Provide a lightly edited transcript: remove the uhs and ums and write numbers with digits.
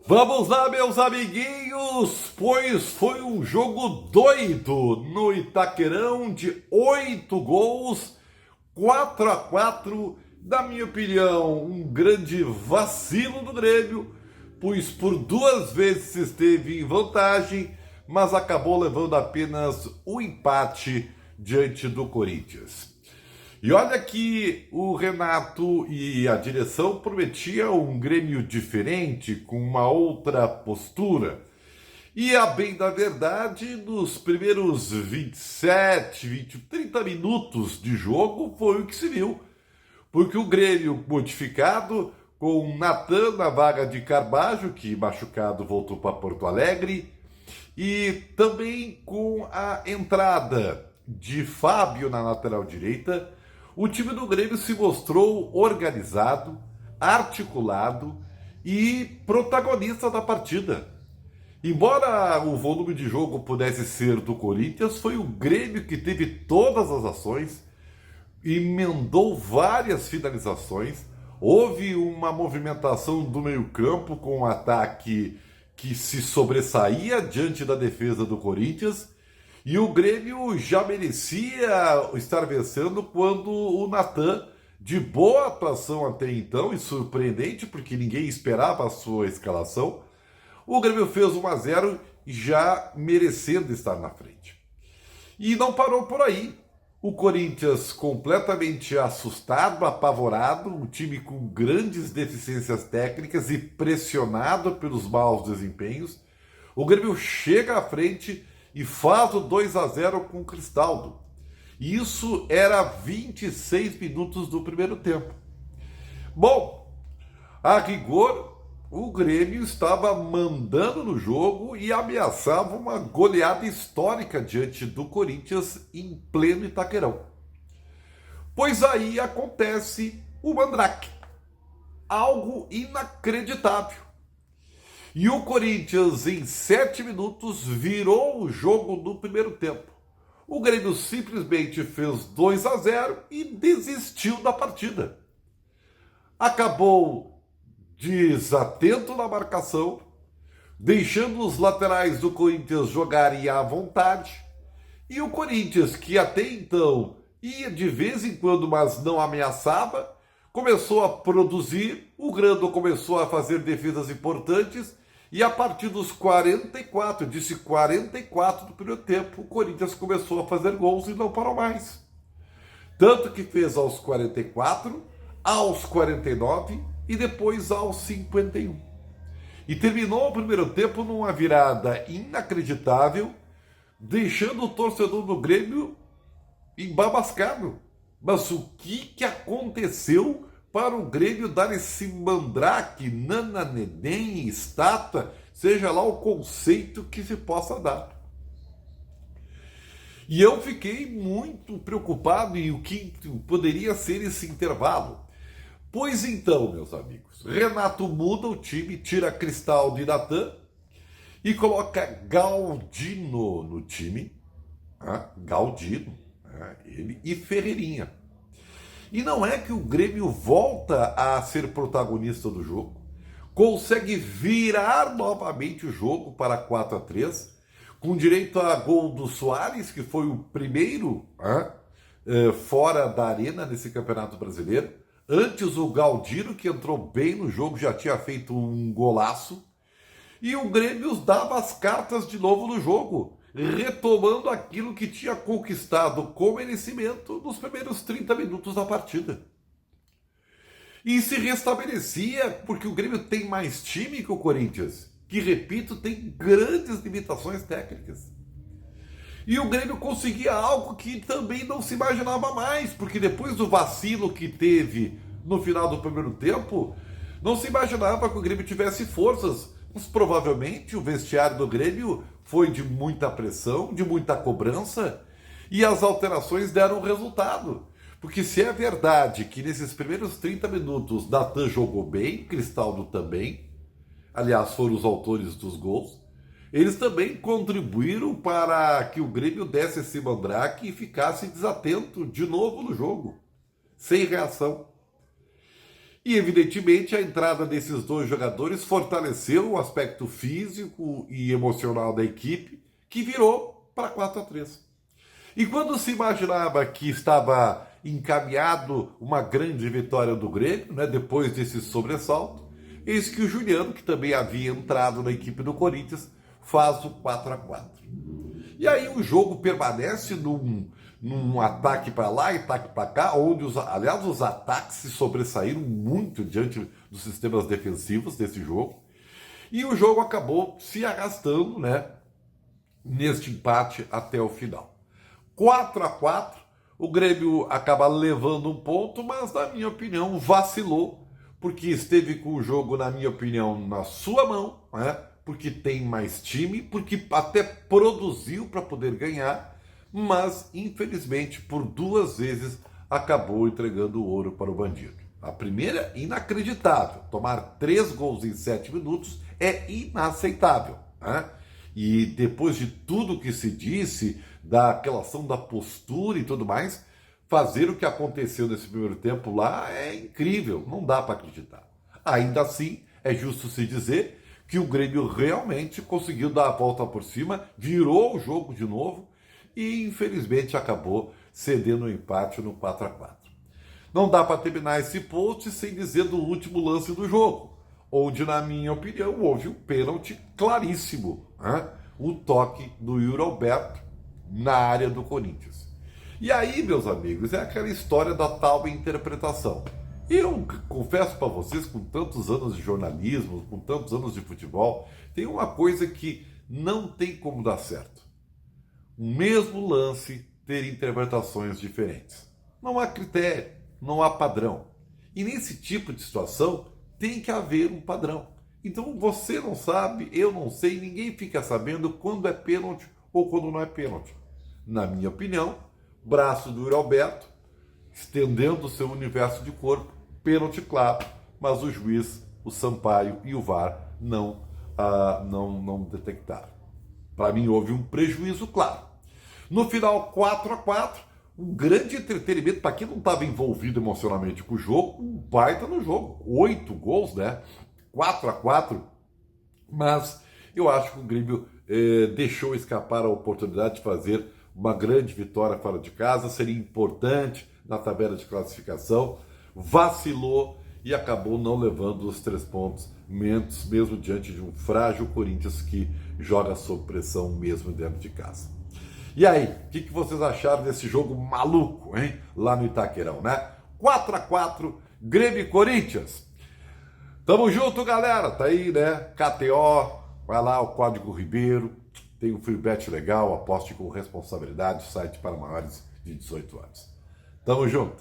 Vamos lá, meus amiguinhos, pois foi um jogo doido no Itaquerão de 8 gols, 4-4. Na minha opinião, um grande vacilo do Grêmio, pois por duas vezes esteve em vantagem, mas acabou levando apenas o empate diante do Corinthians. E olha que o Renato e a direção prometiam um Grêmio diferente, com uma outra postura. E a bem da verdade, nos primeiros 27, 20, 30 minutos de jogo foi o que se viu. Porque o Grêmio modificado, com o Natan na vaga de Carbajo, que machucado voltou para Porto Alegre, e também com a entrada de Fábio na lateral direita, o time do Grêmio se mostrou organizado, articulado e protagonista da partida. Embora o volume de jogo pudesse ser do Corinthians, foi o Grêmio que teve todas as ações, emendou várias finalizações, houve uma movimentação do meio-campo com um ataque que se sobressaía diante da defesa do Corinthians. E o Grêmio já merecia estar vencendo quando o Natan, de boa atuação até então, e surpreendente porque ninguém esperava a sua escalação, o Grêmio fez 1-0 já merecendo estar na frente. E não parou por aí. O Corinthians completamente assustado, apavorado, um time com grandes deficiências técnicas e pressionado pelos maus desempenhos. O Grêmio chega à frente e faz o 2-0 com o Cristaldo. Isso era 26 minutos do primeiro tempo. Bom, a rigor, o Grêmio estava mandando no jogo e ameaçava uma goleada histórica diante do Corinthians em pleno Itaquerão. Pois aí acontece o Mandrake. Algo inacreditável. E o Corinthians, em 7 minutos, virou o jogo no primeiro tempo. O Grêmio simplesmente fez 2-0 e desistiu da partida. Acabou desatento na marcação, deixando os laterais do Corinthians jogarem à vontade. E o Corinthians, que até então ia de vez em quando, mas não ameaçava, começou a produzir, o Grêmio começou a fazer defesas importantes, e a partir dos 44, eu disse 44 do primeiro tempo, o Corinthians começou a fazer gols e não parou mais. Tanto que fez aos 44, aos 49 e depois aos 51. E terminou o primeiro tempo numa virada inacreditável, deixando o torcedor do Grêmio embabascado. Mas o que aconteceu para o Grêmio dar esse mandrake, nananeném, estátua, seja lá o conceito que se possa dar? E eu fiquei muito preocupado em o que poderia ser esse intervalo. Pois então, meus amigos, Renato muda o time, tira Cristaldo e Natan e coloca Galdino no time. Galdino, ele e Ferreirinha. E não é que o Grêmio volta a ser protagonista do jogo, consegue virar novamente o jogo para 4-3, com direito a gol do Soares, que foi o primeiro fora da arena nesse Campeonato Brasileiro. Antes o Galdino, que entrou bem no jogo, já tinha feito um golaço. E o Grêmio dava as cartas de novo no jogo, retomando aquilo que tinha conquistado com merecimento nos primeiros 30 minutos da partida. E se restabelecia porque o Grêmio tem mais time que o Corinthians, que, repito, tem grandes limitações técnicas. E o Grêmio conseguia algo que também não se imaginava mais, porque depois do vacilo que teve no final do primeiro tempo, não se imaginava que o Grêmio tivesse forças. Mas provavelmente o vestiário do Grêmio foi de muita pressão, de muita cobrança, e as alterações deram resultado. Porque se é verdade que nesses primeiros 30 minutos Natan jogou bem, Cristaldo também, aliás, foram os autores dos gols, eles também contribuíram para que o Grêmio desse esse mandrake e ficasse desatento de novo no jogo, sem reação. E, evidentemente, a entrada desses dois jogadores fortaleceu o aspecto físico e emocional da equipe, que virou para 4-3. E quando se imaginava que estava encaminhado uma grande vitória do Grêmio, né, depois desse sobressalto, eis que o Juliano, que também havia entrado na equipe do Corinthians, faz o 4-4. E aí o jogo permanece num ataque para lá e ataque para cá, onde, aliás, os ataques se sobressaíram muito diante dos sistemas defensivos desse jogo. E o jogo acabou se arrastando, né, neste empate até o final. 4-4, o Grêmio acaba levando um ponto, mas, na minha opinião, vacilou, porque esteve com o jogo, na minha opinião, na sua mão, né? Porque tem mais time, porque até produziu para poder ganhar, mas, infelizmente, por duas vezes, acabou entregando o ouro para o bandido. A primeira, inacreditável. Tomar 3 gols em 7 minutos é inaceitável, né? E depois de tudo que se disse, da relação da postura e tudo mais, fazer o que aconteceu nesse primeiro tempo lá é incrível, não dá para acreditar. Ainda assim, é justo se dizer que o Grêmio realmente conseguiu dar a volta por cima, virou o jogo de novo e, infelizmente, acabou cedendo o empate no 4-4. Não dá para terminar esse post sem dizer do último lance do jogo, onde, na minha opinião, houve um pênalti claríssimo, né? O toque do Yuri Alberto na área do Corinthians. E aí, meus amigos, é aquela história da tal interpretação. Eu confesso para vocês, com tantos anos de jornalismo, com tantos anos de futebol, tem uma coisa que não tem como dar certo. O mesmo lance ter interpretações diferentes. Não há critério, não há padrão. E nesse tipo de situação, tem que haver um padrão. Então você não sabe, eu não sei, ninguém fica sabendo quando é pênalti ou quando não é pênalti. Na minha opinião, braço do Yuri Alberto, estendendo o seu universo de corpo, pênalti claro, mas o juiz, o Sampaio e o VAR não detectaram. Para mim houve um prejuízo claro. No final, 4-4, um grande entretenimento para quem não estava envolvido emocionalmente com o jogo, um baita no jogo, 8 gols, né? 4-4, mas eu acho que o Grêmio deixou escapar a oportunidade de fazer uma grande vitória fora de casa, seria importante na tabela de classificação, vacilou e acabou não levando os 3 pontos, mesmo diante de um frágil Corinthians que joga sob pressão mesmo dentro de casa. E aí, o que vocês acharam desse jogo maluco, hein? Lá no Itaquerão, né? 4-4, Grêmio e Corinthians. Tamo junto, galera. Tá aí, né? KTO, vai lá, o Código Ribeiro. Tem um free bet legal, aposte com responsabilidade, site para maiores de 18 anos. Tamo junto.